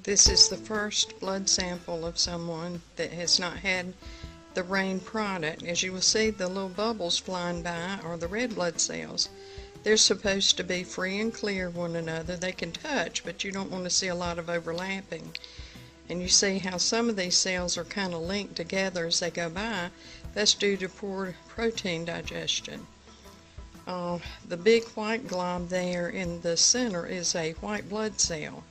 This is the first blood sample of someone that has not had the rain product. As you will see, the little bubbles flying by are the red blood cells. They're supposed to be free and clear of one another. They can touch, but you don't want to see a lot of overlapping. And you see how some of these cells are kind of linked together as they go by. That's due to poor protein digestion. The big white glob there in the center is a white blood cell.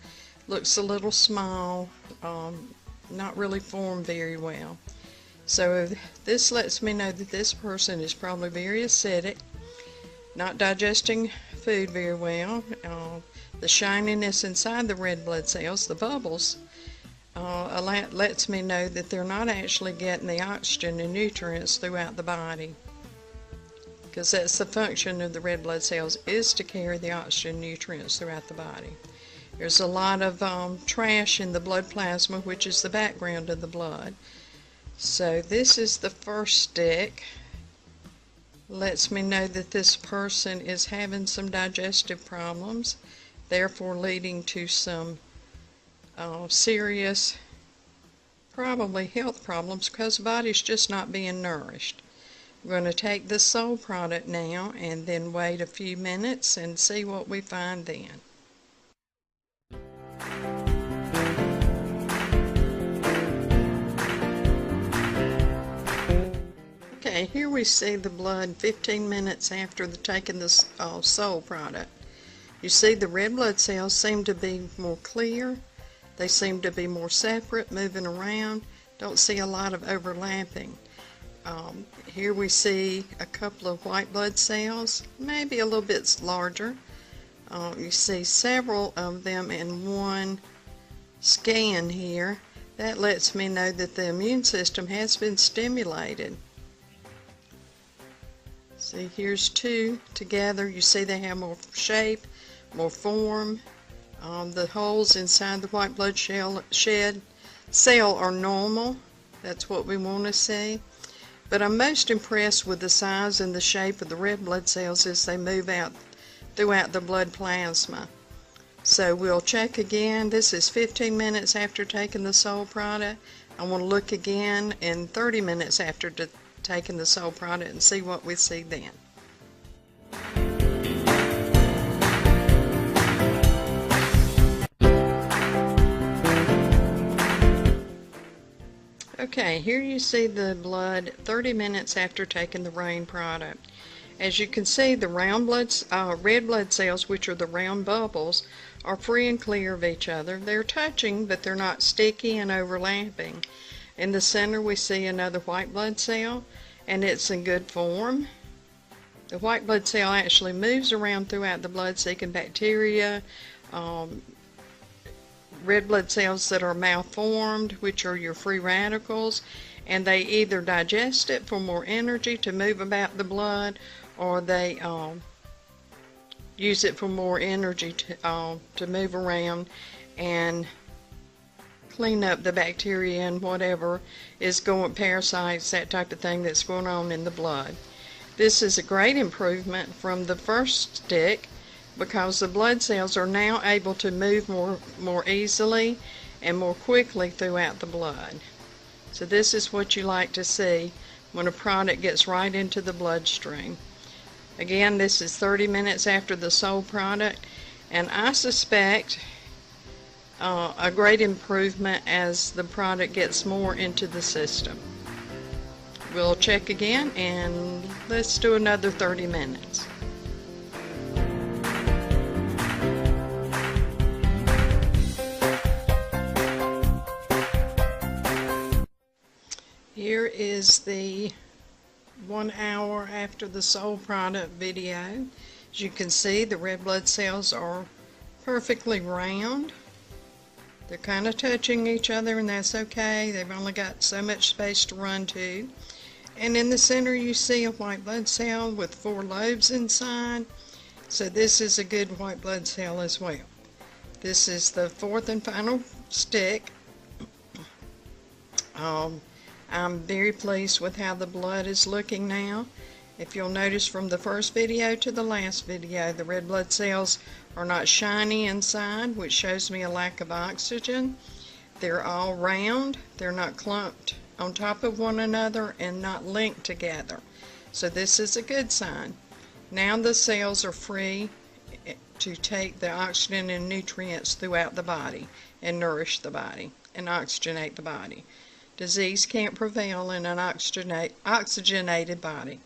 Looks a little small, not really formed very well. So this lets me know that this person is probably very acidic, not digesting food very well. The shininess inside the red blood cells, the bubbles, lets me know that they're not actually getting the oxygen and nutrients throughout the body, because that's the function of the red blood cells, is to carry the oxygen and nutrients throughout the body. There's a lot of trash in the blood plasma, which is the background of the blood. So this is the first stick. Lets me know that this person is having some digestive problems, therefore leading to some serious, probably health problems, because the body's just not being nourished. I'm going to take the soul product now and then wait a few minutes and see what we find then. Okay, here we see the blood 15 minutes after taking the soul product. You see the red blood cells seem to be more clear. They seem to be more separate, moving around. Don't see a lot of overlapping. Here we see a couple of white blood cells, maybe a little bit larger. You see several of them in one scan here. That lets me know that the immune system has been stimulated. See, here's two together. You see they have more shape, more form. The holes inside the white blood cell are normal. That's what we want to see. But I'm most impressed with the size and the shape of the red blood cells as they move out throughout the blood plasma. So we'll check again. This is 15 minutes after taking the soul product. I want to look again in 30 minutes after taking the soul product and see what we see then. Okay, here you see the blood 30 minutes after taking the rain product. As you can see, the red blood cells, which are the round bubbles, are free and clear of each other. They're touching, but they're not sticky and overlapping. In the center we see another white blood cell, and it's in good form. The white blood cell actually moves around throughout the blood seeking bacteria, red blood cells that are malformed, which are your free radicals, and they either digest it for more energy to move about the blood, or they use it for more energy to move around and clean up the bacteria and whatever is going, parasites, that type of thing that's going on in the blood. This is a great improvement from the first stick, because the blood cells are now able to move more easily and more quickly throughout the blood. So this is what you like to see when a product gets right into the bloodstream. Again, this is 30 minutes after the soul product, and I suspect a great improvement as the product gets more into the system. We'll check again, and let's do another 30 minutes. Here is the 1 hour after the soul product video. As you can see, the red blood cells are perfectly round. They're kind of touching each other, and that's okay. They've only got so much space to run to. And in the center you see a white blood cell with 4 lobes inside. So this is a good white blood cell as well. This is the 4th and final stick. I'm very pleased with how the blood is looking now. If you'll notice from the first video to the last video, the red blood cells are not shiny inside, which shows me a lack of oxygen. They're all round, they're not clumped on top of one another and not linked together. So this is a good sign. Now the cells are free to take the oxygen and nutrients throughout the body and nourish the body and oxygenate the body. Disease can't prevail in an oxygenated body.